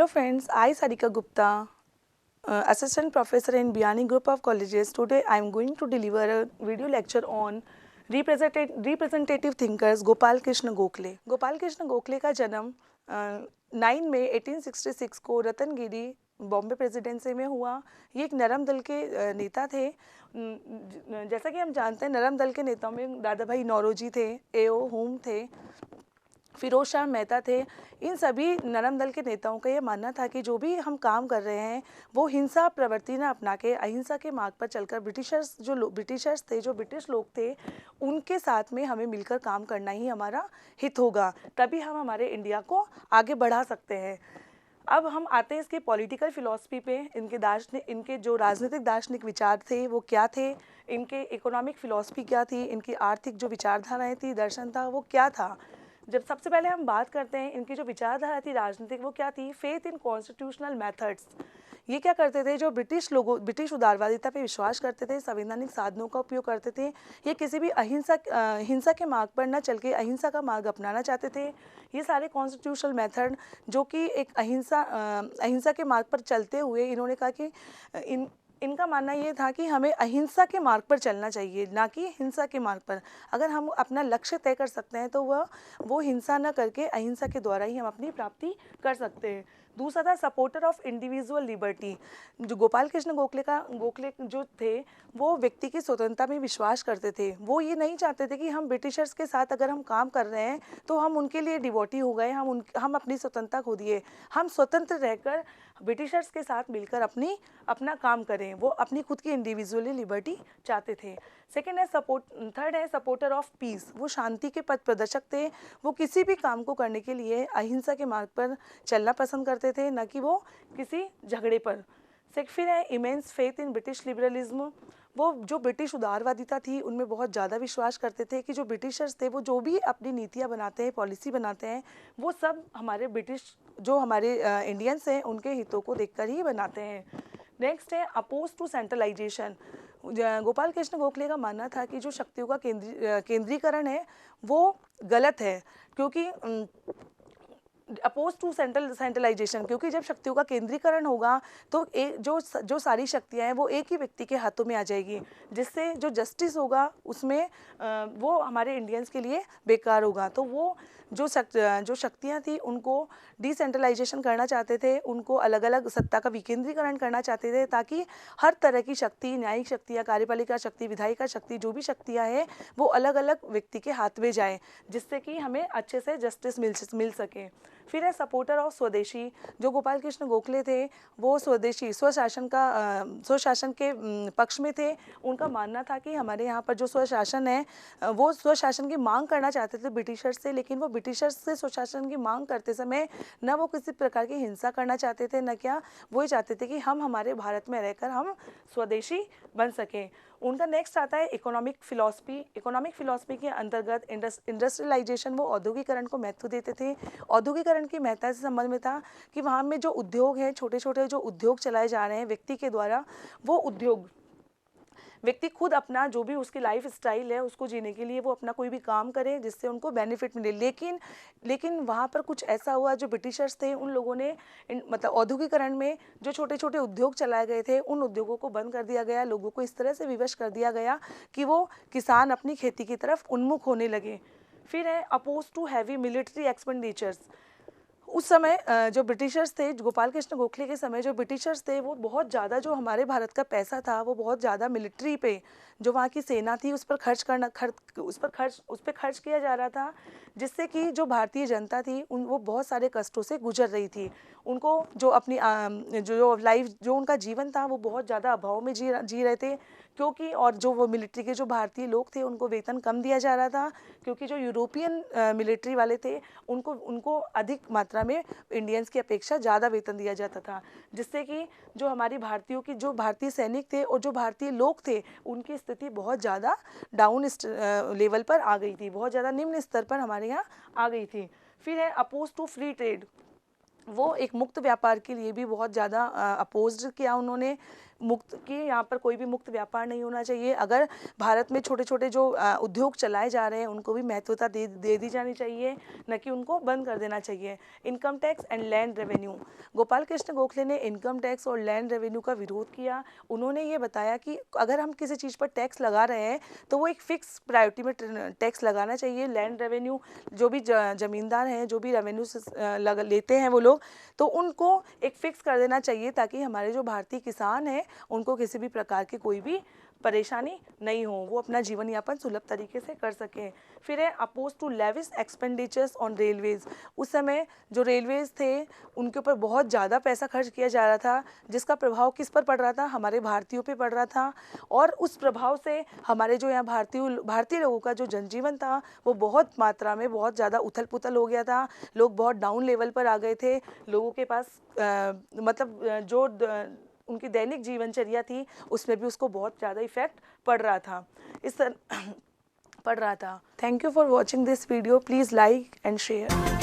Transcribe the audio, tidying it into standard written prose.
Hello friends, I Sarika Gupta, Assistant Professor in Biani Group of Colleges. Today I am going to deliver a video lecture on representative thinkers Gopal Krishna Gokhale. Gopal Krishna Gokhale का जन्म 9 मई 1866 को Ratnagiri Bombay presidency में हुआ। ये एक नरम दल के नेता थे। जैसा कि हम जानते हैं नरम दल के नेताओं में दादा भाई नौरोजी थे, एओ हुम थे, फिरोज शाह मेहता थे। इन सभी नरम दल के नेताओं का ये मानना था कि जो भी हम काम कर रहे हैं वो हिंसा प्रवृत्ति न अपना के अहिंसा के मार्ग पर चलकर ब्रिटिशर्स थे, जो ब्रिटिश लोग थे, उनके साथ में हमें मिलकर काम करना ही हमारा हित होगा, तभी हम हमारे इंडिया को आगे बढ़ा सकते हैं। अब हम आते हैं इसकी पॉलिटिकल फिलॉसफी पे। इनके जो राजनीतिक दार्शनिक विचार थे वो क्या थे, इनके इकोनॉमिक फिलॉसफी क्या थी, इनकी आर्थिक जो विचारधाराएँ थी, दर्शन था, वो क्या था। जब सबसे पहले हम बात करते हैं इनकी जो विचारधारा थी राजनीतिक, वो क्या थी, फेथ इन कॉन्स्टिट्यूशनल मेथड्स। ये क्या करते थे, जो ब्रिटिश उदारवादिता पे विश्वास करते थे, संवैधानिक साधनों का उपयोग करते थे, ये किसी भी हिंसा के मार्ग पर न चल के अहिंसा का मार्ग अपनाना चाहते थे। ये सारे कॉन्स्टिट्यूशनल मेथड जो कि एक अहिंसा के मार्ग पर चलते हुए इन्होंने कहा कि इनका मानना ये था कि हमें अहिंसा के मार्ग पर चलना चाहिए, ना कि हिंसा के मार्ग पर। अगर हम अपना लक्ष्य तय कर सकते हैं तो वो हिंसा न करके अहिंसा के द्वारा ही हम अपनी प्राप्ति कर सकते हैं। दूसरा था सपोर्टर ऑफ इंडिविजुअल लिबर्टी। जो गोपाल कृष्ण गोखले जो थे वो व्यक्ति की स्वतंत्रता में विश्वास करते थे। वो ये नहीं चाहते थे कि हम ब्रिटिशर्स के साथ अगर हम काम कर रहे हैं तो हम उनके लिए डिवोटी हो गए, हम अपनी स्वतंत्रता खो दिए। हम स्वतंत्र रहकर ब्रिटिशर्स के साथ मिलकर अपना काम करें। वो अपनी खुद की इंडिविजुअली लिबर्टी चाहते थे। थर्ड है सपोर्टर ऑफ पीस। वो शांति के पथ प्रदर्शक थे। वो किसी भी काम को करने के लिए अहिंसा के मार्ग पर चलना पसंद करते थे, न कि वो किसी झगड़े पर। फिर है immense faith in British liberalism. वो जो ब्रिटिश उदारवादिता थी उनमें बहुत ज़्यादा विश्वास करते थे कि जो ब्रिटिशर्स थे वो जो भी अपनी नीतियाँ बनाते हैं, पॉलिसी बनाते हैं, वो सब हमारे इंडियंस हैं उनके हितों को देखकर ही बनाते हैं। नेक्स्ट है oppose to centralisation. Gopal Krishna Gokhale का मानना था कि जो शक्तियों का केंद्रीकरण है वो गलत है, क्योंकि अपोज टू सेंट्रलाइजेशन, क्योंकि जब शक्तियों का केंद्रीकरण होगा तो जो सारी शक्तियां हैं वो एक ही व्यक्ति के हाथों में आ जाएगी, जिससे जो जस्टिस होगा उसमें वो हमारे इंडियंस के लिए बेकार होगा। तो वो जो शक्तियां थी उनको डिसेंट्रलाइजेशन करना चाहते थे, उनको अलग अलग सत्ता का विकेंद्रीकरण करना चाहते थे, ताकि हर तरह की शक्ति, न्यायिक शक्ति या कार्यपालिका शक्ति, विधायिका शक्ति, जो भी शक्तियाँ हैं वो अलग अलग व्यक्ति के हाथ में जाए, जिससे कि हमें अच्छे से जस्टिस मिल सके। फिर है सपोर्टर ऑफ स्वदेशी। जो गोपाल कृष्ण गोखले थे वो स्वशासन के पक्ष में थे। उनका मानना था कि हमारे यहाँ पर जो स्वशासन है वो स्वशासन की मांग करना चाहते थे ब्रिटिशर्स से, लेकिन वो ब्रिटिशर्स से स्वशासन की मांग करते समय न वो किसी प्रकार की हिंसा करना चाहते थे, न क्या वो ये चाहते थे कि हम हमारे भारत में रहकर हम स्वदेशी बन सकें। उनका नेक्स्ट आता है इकोनॉमिक फिलॉसफी के अंतर्गत इंडस्ट्रियलाइजेशन, वो औद्योगिकरण को महत्व देते थे। औद्योगिकरण की महत्ता से संबंध में था कि वहाँ में जो उद्योग हैं, छोटे छोटे जो उद्योग चलाए जा रहे हैं व्यक्ति के द्वारा, वो उद्योग व्यक्ति खुद अपना जो भी उसकी लाइफ स्टाइल है उसको जीने के लिए वो अपना कोई भी काम करे जिससे उनको बेनिफिट मिले। लेकिन वहाँ पर कुछ ऐसा हुआ, जो ब्रिटिशर्स थे उन लोगों ने मतलब औद्योगिकरण में जो छोटे छोटे उद्योग चलाए गए थे उन उद्योगों को बंद कर दिया गया। लोगों को इस तरह से विवश कर दिया गया कि वो किसान अपनी खेती की तरफ उन्मुख होने लगे। फिर है oppose to heavy military expenditures. उस समय जो ब्रिटिशर्स थे, गोपाल कृष्ण गोखले के समय जो ब्रिटिशर्स थे वो बहुत ज़्यादा, जो हमारे भारत का पैसा था वो बहुत ज़्यादा मिलिट्री पे, जो वहाँ की सेना थी उस पर खर्च किया जा रहा था, जिससे कि जो भारतीय जनता थी वो बहुत सारे कष्टों से गुजर रही थी। उनको जो अपनी जो उनका जीवन था वो बहुत ज़्यादा अभाव में जी रहे थे, क्योंकि और जो वो मिलिट्री के जो भारतीय लोग थे उनको वेतन कम दिया जा रहा था, क्योंकि जो यूरोपियन मिलिट्री वाले थे उनको अधिक मात्रा में इंडियंस की अपेक्षा ज़्यादा वेतन दिया जाता था, जिससे कि जो हमारी भारतीयों की जो भारतीय सैनिक थे और जो भारतीय लोग थे उनकी स्थिति बहुत ज़्यादा डाउन लेवल पर आ गई थी, बहुत ज़्यादा निम्न स्तर पर हमारे यहाँ आ गई थी। फिर है अपोज टू फ्री ट्रेड। वो एक मुक्त व्यापार के लिए भी बहुत ज़्यादा अपोज्ड किया उन्होंने। मुक्त कि यहाँ पर कोई भी मुक्त व्यापार नहीं होना चाहिए। अगर भारत में छोटे छोटे जो उद्योग चलाए जा रहे हैं उनको भी महत्वता दे दी जानी चाहिए, न कि उनको बंद कर देना चाहिए। Income tax and land revenue, Gopal Krishna Gokhale ने इनकम टैक्स और लैंड रेवेन्यू का विरोध किया। उन्होंने ये बताया कि अगर हम किसी चीज़ पर टैक्स लगा रहे हैं तो वो एक फिक्स प्रायोरिटी में टैक्स लगाना चाहिए। लैंड रेवेन्यू, जो भी ज़मींदार हैं, जो भी रेवेन्यू लेते हैं वो लोग, तो उनको एक फिक्स कर देना चाहिए ताकि हमारे जो भारतीय किसान हैं उनको किसी भी प्रकार की कोई भी परेशानी नहीं हो, वो अपना जीवन यापन सुलभ तरीके से कर सकें। फिर है oppose to lavish expenditures on railways. उस समय जो रेलवेज थे उनके ऊपर बहुत ज़्यादा पैसा खर्च किया जा रहा था, जिसका प्रभाव किस पर पड़ रहा था, हमारे भारतीयों पे पड़ रहा था। और उस प्रभाव से हमारे जो यहाँ भारतीय लोगों का जो जनजीवन था वो बहुत मात्रा में बहुत ज़्यादा उथल पुथल हो गया था। लोग बहुत डाउन लेवल पर आ गए थे। लोगों के पास जो उनकी दैनिक जीवनचर्या थी उसमें भी उसको बहुत ज़्यादा इफेक्ट पड़ रहा था, इस तरह पड़ रहा था। Thank you for watching this video. Please like and share.